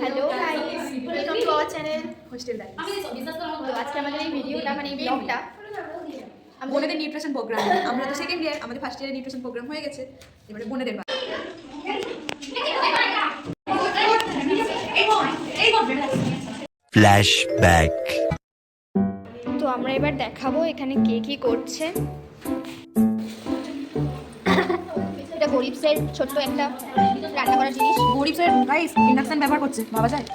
Hello guys, welcome to our channel hostel life. তো আজকে আমাদের এই ভিডিওটা মানে এই ব্লগটা বোনেদের নিউট্রিশন প্রোগ্রাম। আমরা তো সেকেন্ড ইয়ার, আমাদের ফার্স্ট ইয়ারে নিউট্রিশন প্রোগ্রাম হয়ে গেছে, এবারে বোনেদের ফ্ল্যাশব্যাক। তো আমরা এবার দেখাবো এখানে কে কি করছে। এটা গরিবসের ছোট্ট একটা রান্না করার জিনিস। গরিবের গাইস ইন্ডাকশন ব্যবহার করছে, ভাবা যায়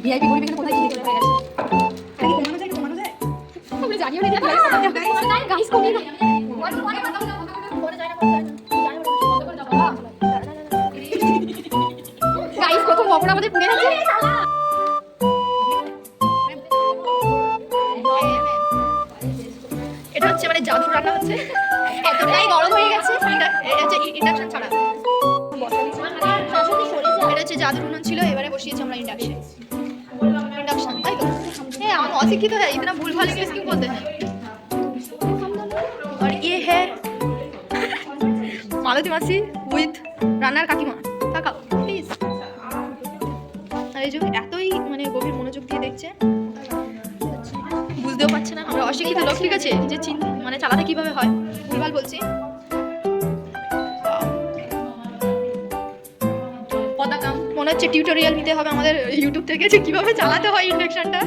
ভিআইপি গরিব এখানে কোথায় কি দেখতে পেয়ে গেছে। এটা কি কমানো যায়? কমানো যায়? আমরা জানিও না গাইস কমে না। গাইস প্রথম পকোড়া আমাদের পুড়ে গেছে। এটা হচ্ছে মানে জাদুর রান্না হচ্ছে, এতটাই গরম হয়ে গেছে। এটা হচ্ছে ইন্ডাকশন ছাড়া, এটা হচ্ছে জাদুর উনুন ছিল, এবারে বসিয়েছি আমরা ইন্ডাকশন। তাই তো हम अशिक्षित है, इतना भूल भाल इंग्लिश क्यों बोलते हैं। और ये है मालती मासी উইথ রান্নার কাকিমা। তাকাও প্লিজ। আর এই যে এতই মানে গভীর মনোযোগ দিয়ে দেখছে, বুঝতেও পারছে না আমরা অশিক্ষিত লোক, ঠিক আছে, যে মানে চালাতে কিভাবে হয় ভুলভাল বলছি। মনে হচ্ছে টিউটোরিয়াল নিতে হবে আমাদের ইউটিউব থেকে যে কিভাবে চালাতে হয় ইন্ডাকশনটা।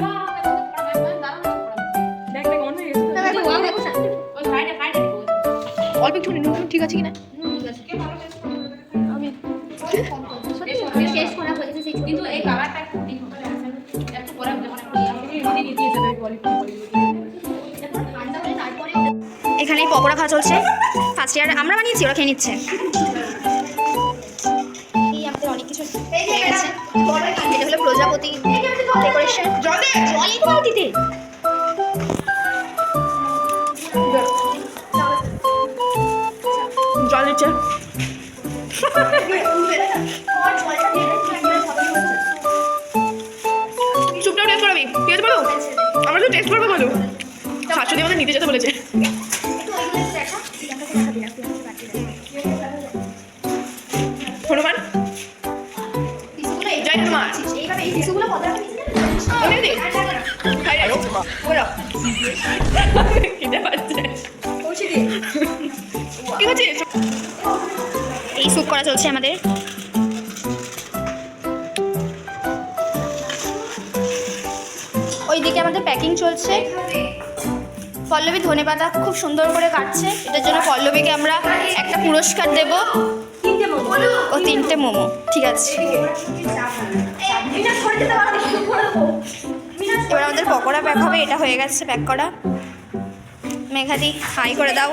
অল্প একটু নুন ঠিক আছে কিনা আমি এখানেই পকোড়া খাওয়া চলছে। ফার্স্ট ইয়ার আমরা বানিয়েছি, ওরা খেয়ে নিচ্ছে। এই আমাদের অনেক কিছু হয়ে গেছে। এটা হলো প্রজাপতি ডেকোরেশন। জলে দিতে জল দিচ্ছে। চুপটাও টেস্ট করবি, ঠিক আছে বলো? আমরা তো টেস্ট করবো, বলো। শাশুড়ি আমাদের নিতে যেতে বলেছে। হনুমান জয় হনুমান। ঠিক আছে, এই স্যুপ করা চলছে আমাদের। ওইদিকে আমাদের প্যাকিং চলছে। পল্লবী ধনেপাতা খুব সুন্দর করে কাটছে, এটার জন্য পল্লবীকে আমরা একটা পুরস্কার দেব। ও 3টে মোমো, ঠিক আছে। এবার আমাদের পকোড়া প্যাক হবে, এটা হয়ে গেছে প্যাক করা। মেঘাদি হাই করে দাও।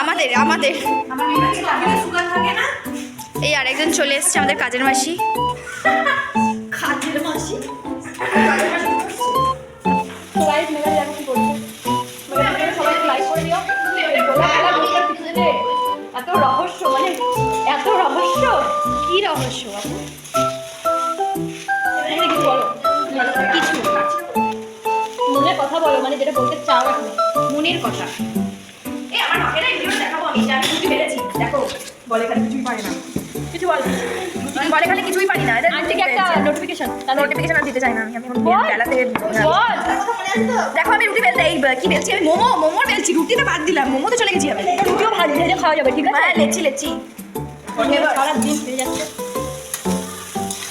আমাদের আমাদের এই আরেকজন চলে এসছে, আমাদের কাজের মাসি। এত রহস্য, মানে এত রহস্য, কি রহস্য কিছু মনের কথা বলো, মানে যেটা বলতে চাও এখন মনের কথা। দেখো বলে খালি কিছুই পারে না, কিছু বল বলে খালি কিছুই পারি না। একটা নোটিফিকেশন আর দিতে চাই না আমি। এখন বেলাতে দেখো আমি রুটি বেলতে, এই কি বেলছি আমি, মোমো বেলছি, রুটিটা বাদ দিলাম, মোমো তো চলে গেছি। আমি রুটিও ভেজে খাওয়া যাবে, ঠিক আছে? হ্যাঁ, লেচি সারাদিন হয়ে যাচ্ছে।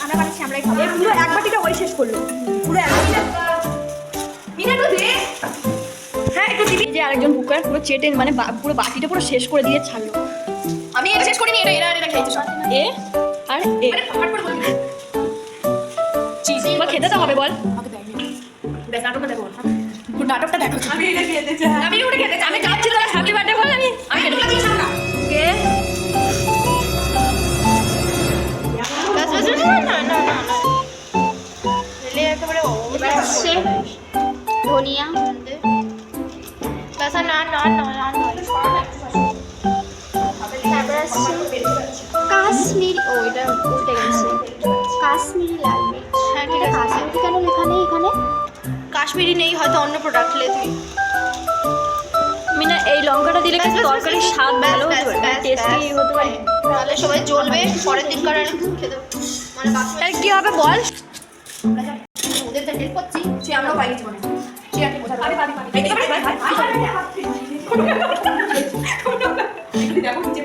আমরা বানাচ্ছি, আমরাই খাবো। পুরো এক বাটিটা ওই শেষ করলো, পুরো এক বাটিটা। মিনাটো দে। হ্যাঁ একটু দিবি। যে আরেকজন কুকার পুরো চেটে মানে পুরো বাটিটা পুরো শেষ করে দিয়ে ছাড়লো। আমি এটা শেষ করিনি, এটা খেয়েছি সব। এ আর এ ফাট করে বলবি চিজ বা খেতে তো হবে, বল। নাটকটা দেখো, নাটকটা দেখো। আমি এটা খেতে চাই, আমি ওটা খেতে চাই। আমি যাচ্ছি, তোরা হ্যাপি বার্থডে বল। আমি এটা খেতে চাই না। কে ধনিয়া কাশ্মীরি, ও এটা উল্টে গেছে, কাশ্মীরি লাল মির্চ। হ্যাঁ ঠিক আছে, কাশ্মীরি কেন লেখা নেই এখানে? কাশ্মীরি নেই, হয়তো অন্য প্রোডাক্ট লে তুই। আমি না এই লঙ্কাটা দিলে কিন্তু তরকারির স্বাদ ভালো হতে পারে, টেস্টি হতে পারে। তাহলে সবাই জ্বলবে পরের দিন কার খেতে মানে তার কি হবে বল? ওদের হেল্প করছি সে আমরাও পাই কিছু মনে হয়। সে আর কি বোঝা যাবে। দেখো নিচে